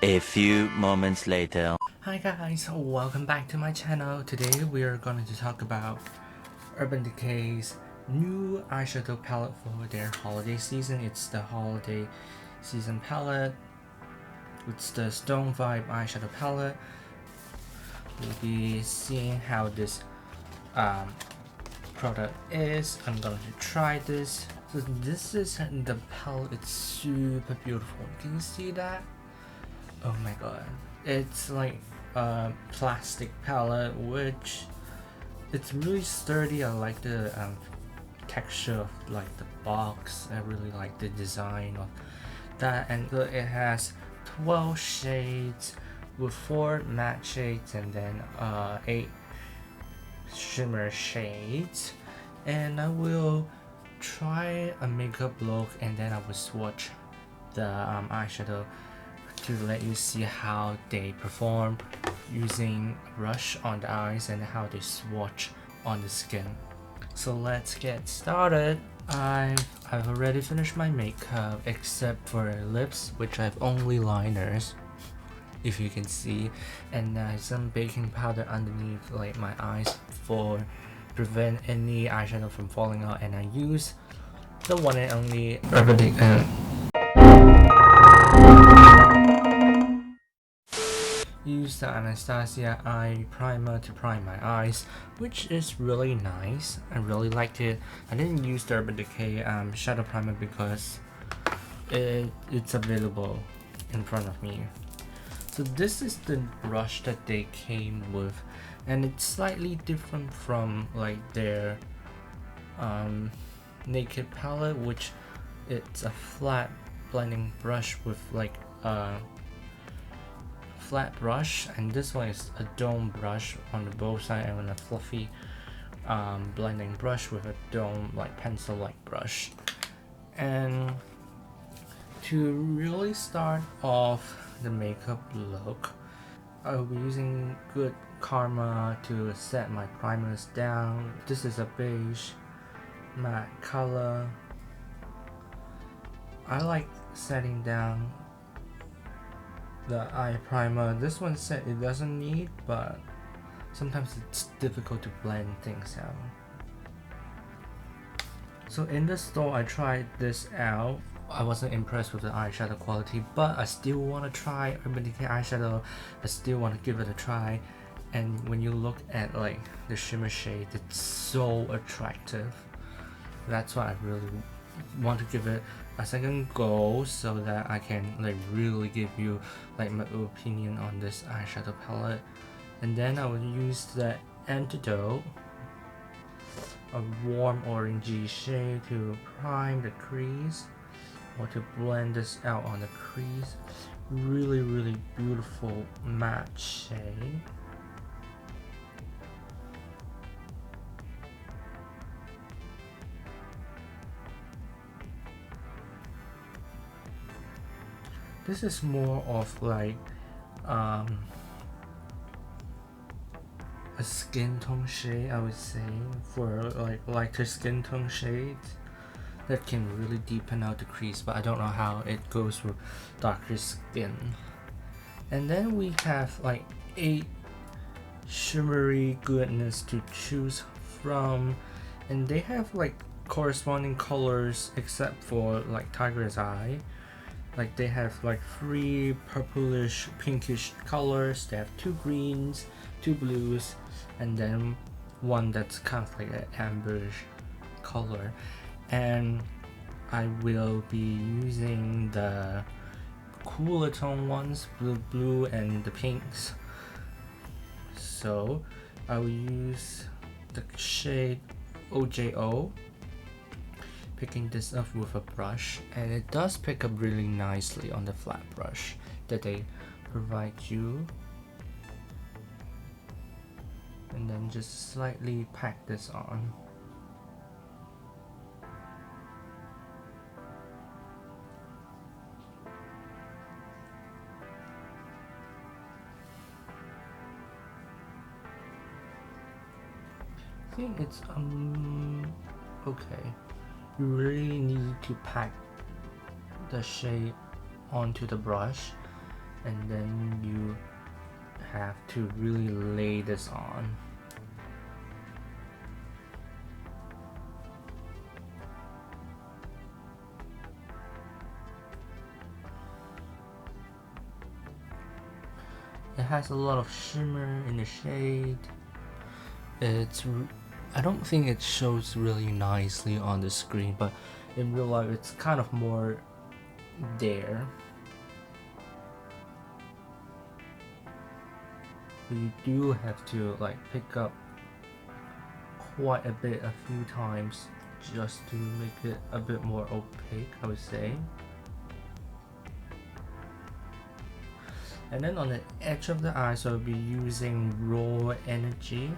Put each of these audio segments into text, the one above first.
A few moments later. Hi guys, welcome back to my channel. Today we are going to talk about Urban Decay's new eyeshadow palette for their holiday season. It's the holiday season palette. It's the Stone Vibe eyeshadow palette. We'll be seeing how this product is. I'm going to try this. So this is the palette. It's super beautiful. Can you see that? Oh my god, it's like a plastic palette, which it's really sturdy. I like the texture of like the box. I really like the design of that, and it has 12 shades with 4 matte shades and then 8 shimmer shades. And I will try a makeup look and then I will swatch the eyeshadow to let you see how they perform using a brush on the eyes and how they swatch on the skin. So let's get started. I've already finished my makeup except for lips, which I have only liners, if you can see, and some baking powder underneath like my eyes for prevent any eyeshadow from falling out, and I use the one and only Urban Decay. Use the Anastasia eye primer to prime my eyes, which is really nice. I really liked it. I didn't use the Urban Decay shadow primer because it's available in front of me. So this is the brush that they came with, and it's slightly different from like their Naked palette, which it's a flat blending brush with like a flat brush, and this one is a dome brush on the both side and a fluffy blending brush with a dome like pencil like brush. And to really start off the makeup look, I'll be using Good Karma to set my primers down. This is a beige matte color. I like setting down the eye primer. This one said it doesn't need, but sometimes it's difficult to blend things out. So in the store I tried this out. I wasn't impressed with the eyeshadow quality, but I still want to try Urban Decay eyeshadow. I still want to give it a try, and when you look at like the shimmer shade, it's so attractive. That's why I really want to give it a second go so that I can like really give you like my opinion on this eyeshadow palette. And then I will use the Antidote, a warm orangey shade, to prime the crease or to blend this out on the crease. Really beautiful matte shade. This is more of like a skin tone shade, I would say, for like lighter skin tone shades that can really deepen out the crease, but I don't know how it goes with darker skin. And then we have like 8 shimmery goodness to choose from, and they have like corresponding colors except for like Tiger's Eye. Like they have like 3 purplish pinkish colors. They have 2 greens, 2 blues, and then one that's kind of like an amberish color. And I will be using the cooler tone ones, blue and the pinks. So I will use the shade OJO, picking this up with a brush, and it does pick up really nicely on the flat brush that they provide you. And then just slightly pack this on. I think it's okay. You really need to pack the shade onto the brush, and then you have to really lay this on. It has a lot of shimmer in the shade. I don't think it shows really nicely on the screen, but in real life it's kind of more there. You do have to like pick up quite a bit a few times just to make it a bit more opaque, I would say. And then on the edge of the eyes, I'll be using Raw Energy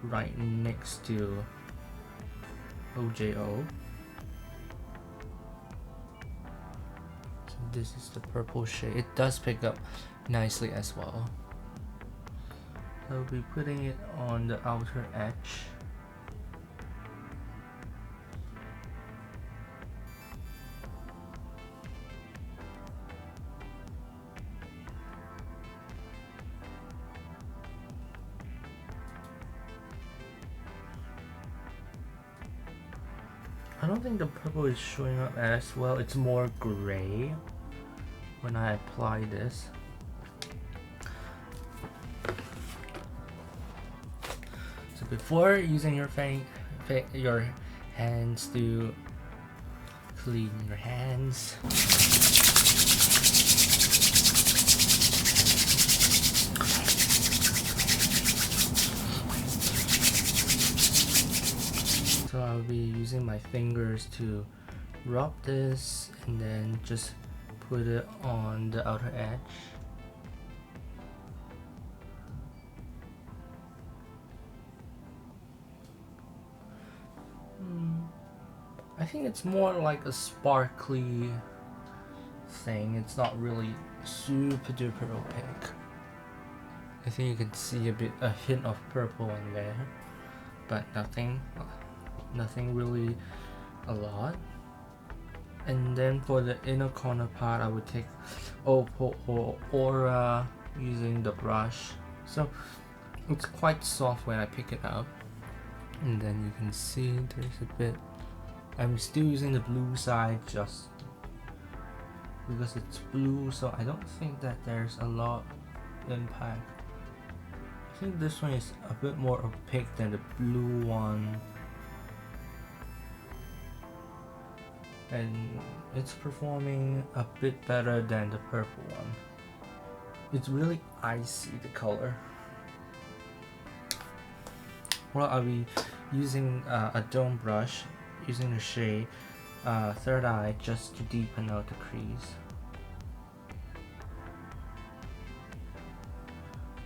right next to OJO. So this is the purple shade. It does pick up nicely as well. I'll be putting it on the outer edge. I don't think the purple is showing up as well. It's more gray when I apply this. So before using your hands to clean your hands. So I'll be using my fingers to rub this and then just put it on the outer edge. I think it's more like a sparkly thing. It's not really super duper opaque. I think you can see a hint of purple in there, but nothing really a lot. And then for the inner corner part, I would take Aura using the brush. So it's quite soft when I pick it up. And then you can see there's a bit. I'm still using the blue side just because it's blue, so I don't think that there's a lot impact. I think this one is a bit more opaque than the blue one. And it's performing a bit better than the purple one. It's really icy, the color. Well, I'll be using a dome brush, using the shade Third Eye just to deepen out the crease.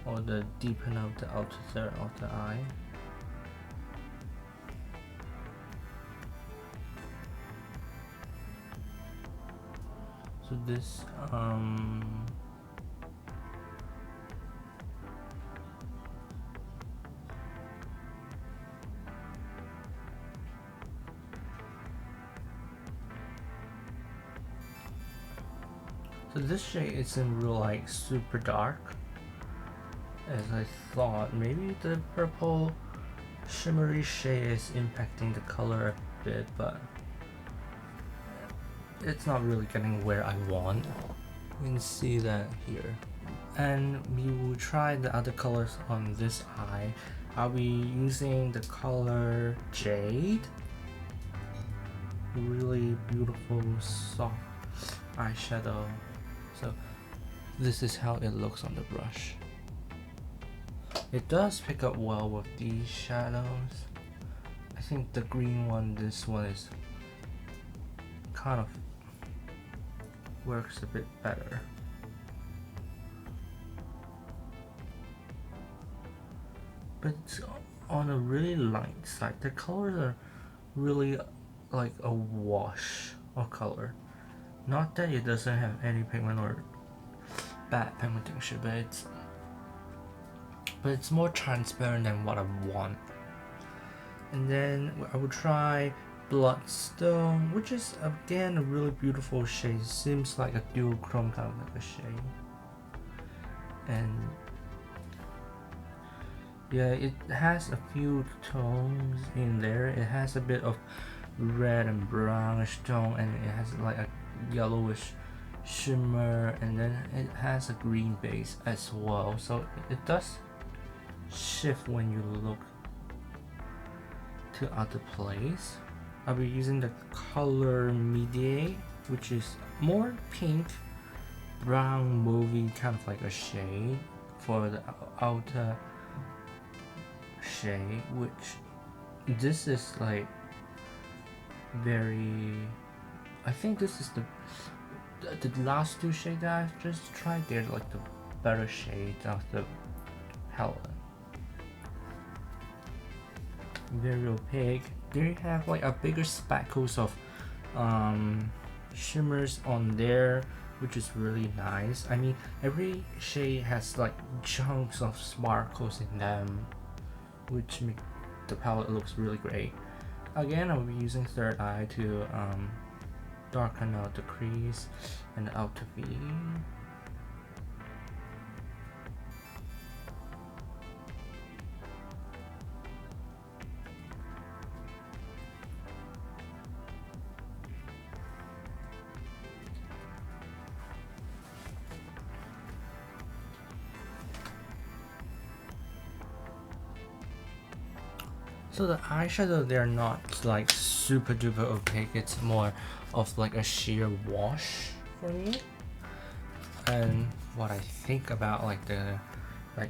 Or the deepen out the outer third of the eye. So this so this shade isn't real like super dark as I thought. Maybe the purple shimmery shade is impacting the color a bit, but it's not really getting where I want. You can see that here. And we will try the other colors on this eye. I'll be using the color Jade. Really beautiful soft eyeshadow. So this is how it looks on the brush. It does pick up well with these shadows. I think the green one, this one is kind of works a bit better. But it's on a really light side. The colors are really like a wash of color. Not that it doesn't have any pigment or bad pigmentation, but it's more transparent than what I want. And then I will try Bloodstone, which is again a really beautiful shade. Seems like a dual chrome kind of like a shade. And yeah, it has a few tones in there. It has a bit of red and brownish tone, and it has like a yellowish shimmer, and then it has a green base as well. So it does shift when you look to other place. I'll be using the color Mediate, which is more pink, brown, mauvey kind of like a shade for the outer shade, which this is like very, I think this is the last two shades that I've just tried. They're like the better shades of the palette. Very opaque. They have like a bigger speckles of shimmers on there, which is really nice. I mean, every shade has like chunks of sparkles in them, which make the palette looks really great. Again, I'll be using Third Eye to darken out the crease and the outer V. So the eyeshadow, they're not like super duper opaque, it's more of like a sheer wash for me. And what I think about like the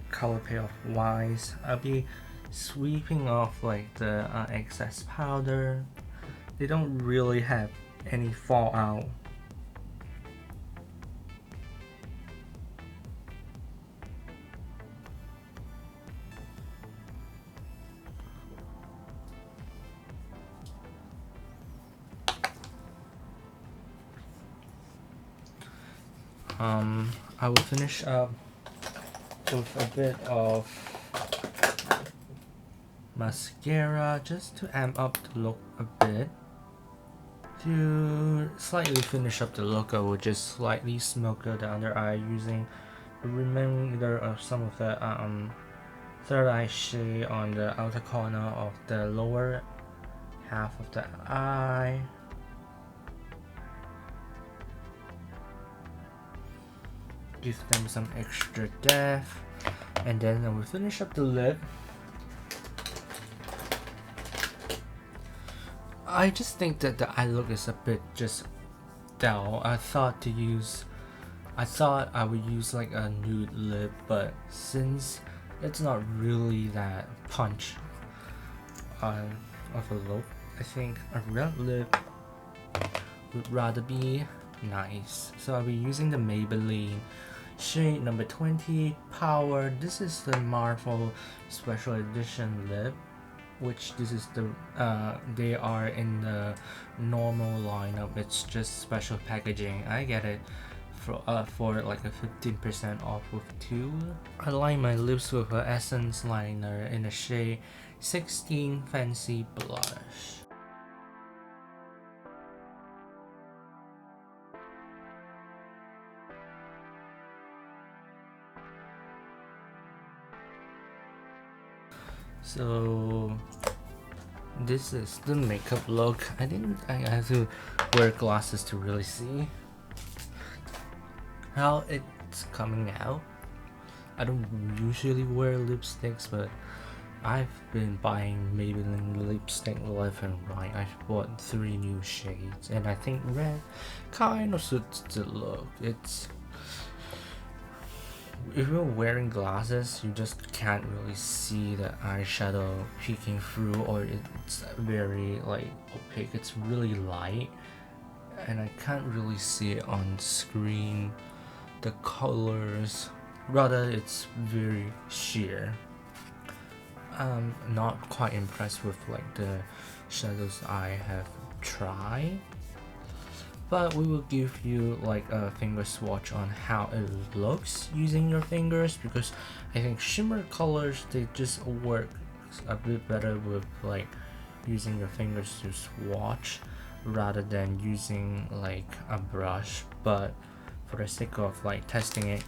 color payoff wise, I'll be sweeping off like the excess powder. They don't really have any fallout. I will finish up with a bit of mascara just to amp up the look a bit. To slightly finish up the look, I will just slightly smoke out the under eye using the remainder of some of the third eye shade on the outer corner of the lower half of the eye. Give them some extra depth, and then I will finish up the lip. I just think that the eye look is a bit just dull. I thought I would use like a nude lip, but since it's not really that punch of a look, I think a red lip would rather be nice. So I'll be using the Maybelline shade number 20 Power. This is the Marvel special edition lip, which this is the they are in the normal lineup. It's just special packaging. I get it for like a 15% off with 2. I line my lips with an Essence liner in the shade 16 Fancy Blush. So this is the makeup look. I have to wear glasses to really see how it's coming out. I don't usually wear lipsticks, but I've been buying Maybelline lipstick left and right. I've bought 3 new shades, and I think red kind of suits the look. If you're wearing glasses, you just can't really see the eyeshadow peeking through, or it's very like opaque. It's really light, and I can't really see it on screen. The colors, rather, it's very sheer. I'm not quite impressed with like the shadows I have tried, but we will give you like a finger swatch on how it looks using your fingers, because I think shimmer colors, they just work a bit better with like using your fingers to swatch rather than using like a brush, but for the sake of like testing it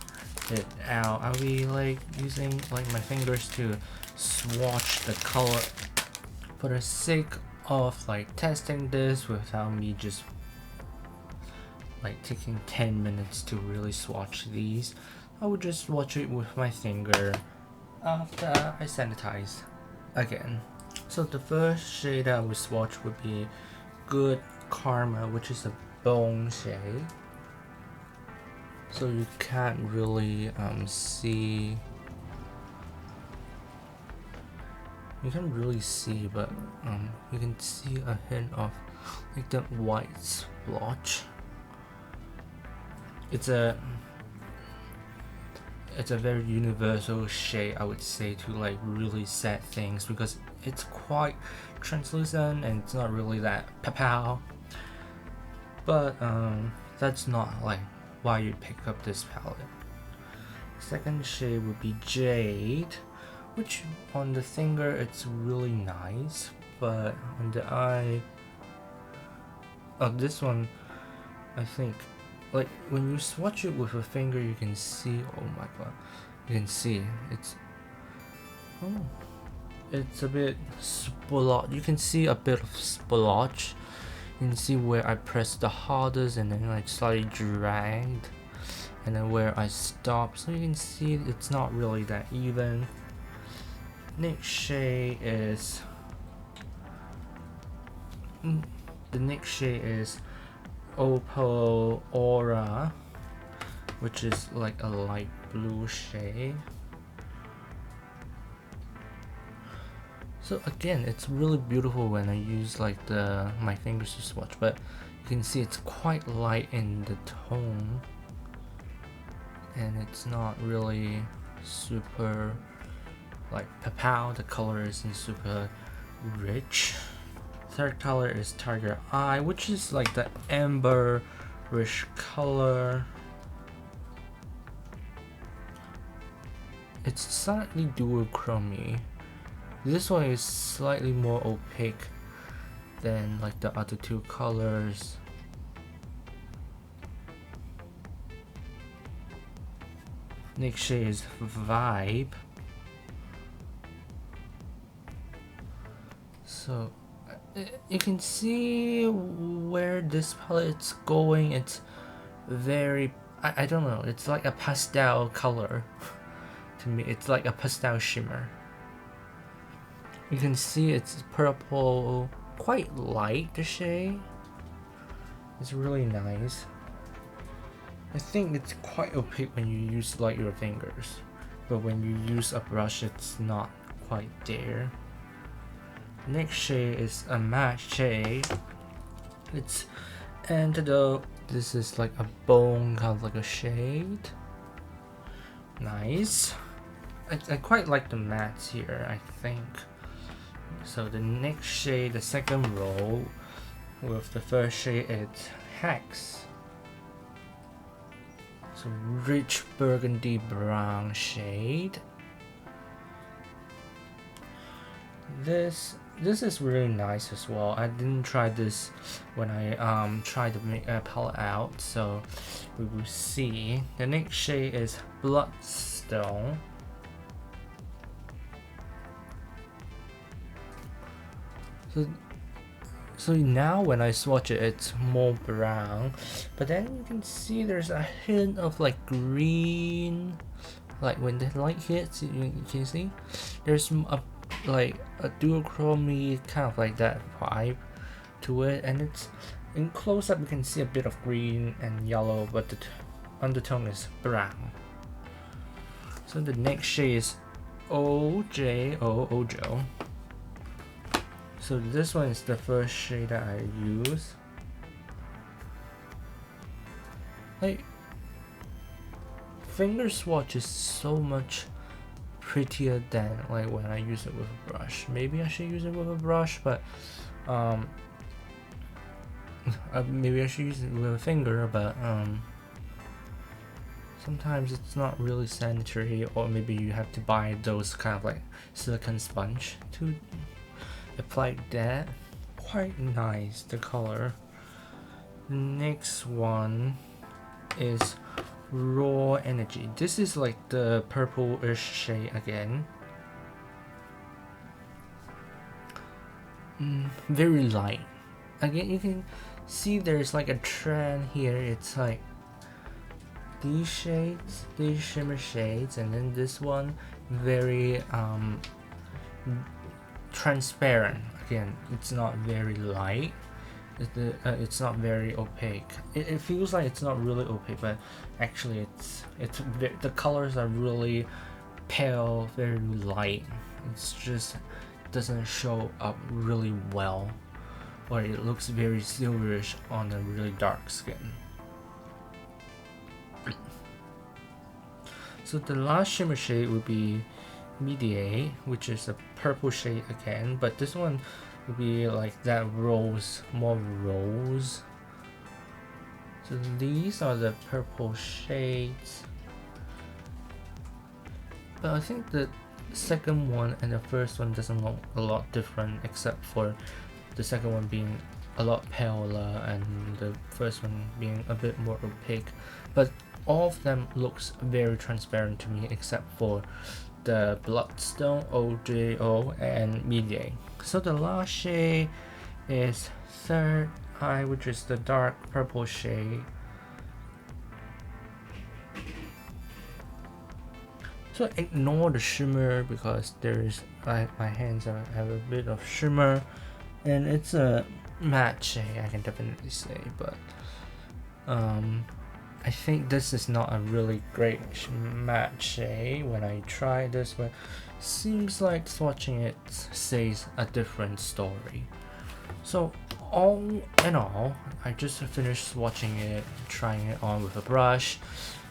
out, I'll be like using like my fingers to swatch the color for the sake of like testing this without me just like taking 10 minutes to really swatch these. I would just swatch it with my finger after I sanitize again. So the first shade I would swatch would be Good Karma, which is a bone shade. So you can't really see. You can't really see, but you can see a hint of like that white splotch. It's a very universal shade, I would say, to like really set things because it's quite translucent and it's not really that pow. But that's not like why you pick up this palette. Second shade would be Jade, which on the finger it's really nice, but on the eye, this one, I think, like when you swatch it with a finger, you can see. Oh my god, you can see it's a bit splotch. You can see a bit of splotch. You can see where I pressed the hardest and then like slightly dragged, and then where I stopped. So you can see it's not really that even. Next shade is Opal Aura, which is like a light blue shade. So again, it's really beautiful when I use like my fingers to swatch, but you can see it's quite light in the tone and it's not really super like pow. The color isn't super rich. Third color is Tiger Eye, which is like the amber-ish color. It's slightly duochromy. This one is slightly more opaque than like the other two colors. Next shade is Vibe. So you can see where this palette's going. It's very, I don't know, it's like a pastel color. To me, it's like a pastel shimmer. You can see it's purple, quite light, the shade. It's really nice. I think it's quite opaque when you use like your fingers, but when you use a brush, it's not quite there. Next shade is a matte shade. It's Antidote. This is like a bone kind of like a shade. Nice. I quite like the mattes here, I think. So the next shade, the second row with the first shade, it's Hex. So rich burgundy brown shade. This is really nice as well. I didn't try this when I tried to make a palette out, so we will see. The next shade is Bloodstone. So now when I swatch it, it's more brown, but then you can see there's a hint of like green, like when the light hits, you can see there's like a duochromy kind of like that vibe to it, and it's in close up you can see a bit of green and yellow, but the undertone is brown. So the next shade is Ojo. So this one is the first shade that I use. Like, finger swatch is so much prettier than like when I use it with a brush. Maybe I should use it with a brush, but maybe I should use it with a finger, but sometimes it's not really sanitary, or maybe you have to buy those kind of like silicone sponge to applied that. Quite nice, the color. Next one is Raw Energy. This is like the purple-ish shade again. Very light. Again, you can see there's like a trend here. It's like these shades, these shimmer shades, and then this one very transparent. Again, it's not very light. It's not very opaque. It feels like it's not really opaque, but actually the colors are really pale, very light. It's just doesn't show up really well, or it looks very silverish on a really dark skin. So the last shimmer shade would be Mediate, which is a purple shade again, but this one would be like that rose, more rose. So these are the purple shades, but I think the second one and the first one doesn't look a lot different, except for the second one being a lot paler and the first one being a bit more opaque. But all of them looks very transparent to me, except for the Bloodstone, OJO, and Mediate. So the last shade is Third Eye, which is the dark purple shade. So ignore the shimmer because there's my hands have a bit of shimmer, and it's a matte shade, I can definitely say, but I think this is not a really great matte shade when I try this, but seems like swatching it says a different story. So all in all, I just finished swatching it, trying it on with a brush,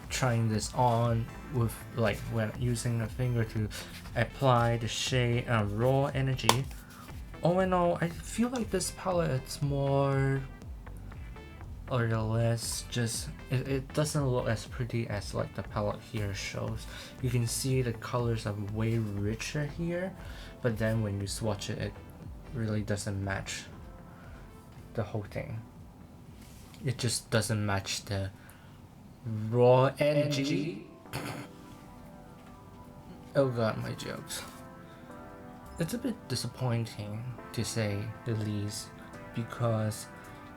trying this on with like when using a finger to apply the shade Raw Energy. All in all, I feel like this palette it's more or less just it doesn't look as pretty as like the palette here shows. You can see the colors are way richer here, but then when you swatch it, it really doesn't match the whole thing. It just doesn't match the Raw Energy. Oh god, my jokes. It's a bit disappointing to say the least, because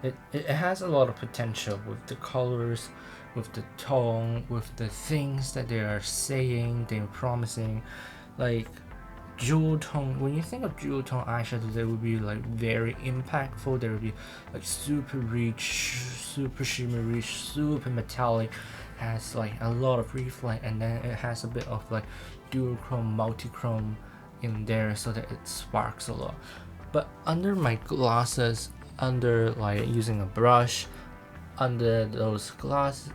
it has a lot of potential with the colors, with the tone, with the things that they are saying, they're promising. Like jewel tone, when you think of jewel tone eyeshadow, they would be like very impactful. They would be like super rich, super shimmery, super metallic, has like a lot of reflect, and then it has a bit of like duochrome, multi-chrome in there so that it sparks a lot. But under my glasses, under like using a brush, under those glasses,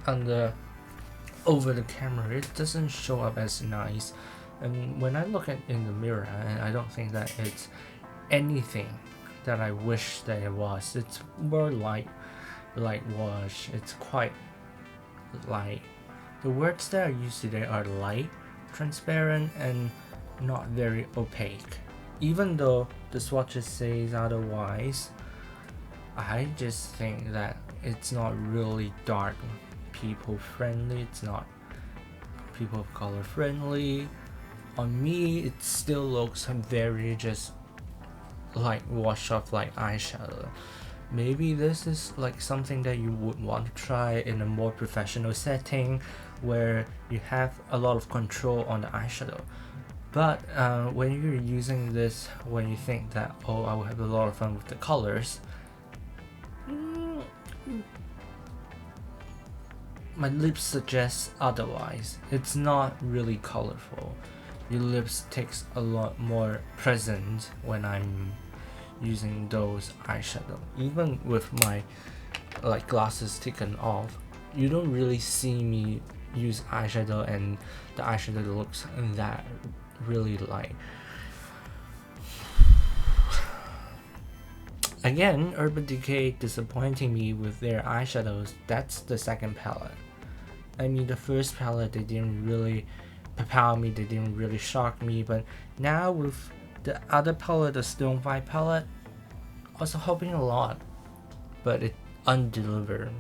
over the camera, it doesn't show up as nice. And when I look at in the mirror, I don't think that it's anything that I wish that it was. It's more light wash. It's quite light. The words that I use today are light, transparent, and not very opaque. Even though the swatches says otherwise, I just think that it's not really dark people friendly. It's not people of color friendly. On me, it still looks very just like wash off like eyeshadow. Maybe this is like something that you would want to try in a more professional setting where you have a lot of control on the eyeshadow. But when you're using this, when you think that, oh, I will have a lot of fun with the colors, my lips suggest otherwise. It's not really colorful. Your lips takes a lot more present when I'm using those eyeshadow. Even with my like glasses taken off, you don't really see me use eyeshadow and the eyeshadow looks that really light. Again, Urban Decay disappointing me with their eyeshadows. That's the second palette. I mean, the first palette, they didn't really propel me, they didn't really shock me, but now with The other palette, the Stone 5 palette, was hoping a lot, but it undelivered.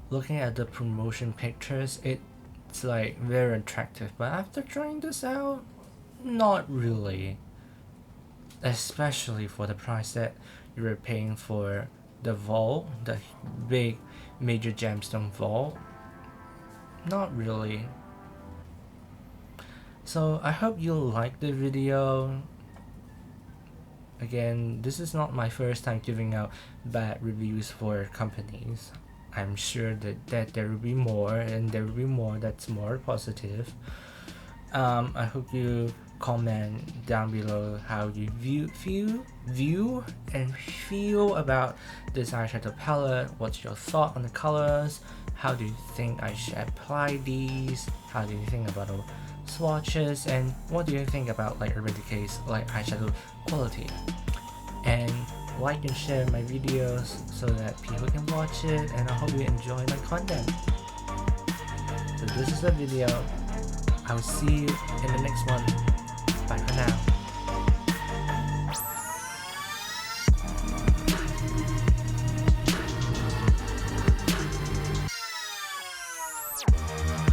Looking at the promotion pictures, it's like very attractive, but after trying this out, not really. Especially for the price that you're paying for the vault, the big major gemstone vault. Not really. So I hope you like the video. Again, this is not my first time giving out bad reviews for companies. I'm sure that there will be more, and there will be more that's more positive. I hope you comment down below how you view and feel about this eyeshadow palette. What's your thought on the colors? How do you think I should apply these? How do you think about the swatches? And what do you think about like Urban Decay's like eyeshadow quality? And like and share my videos so that people can watch it, and I hope you enjoy my content. So this is the video. I will see you in the next one.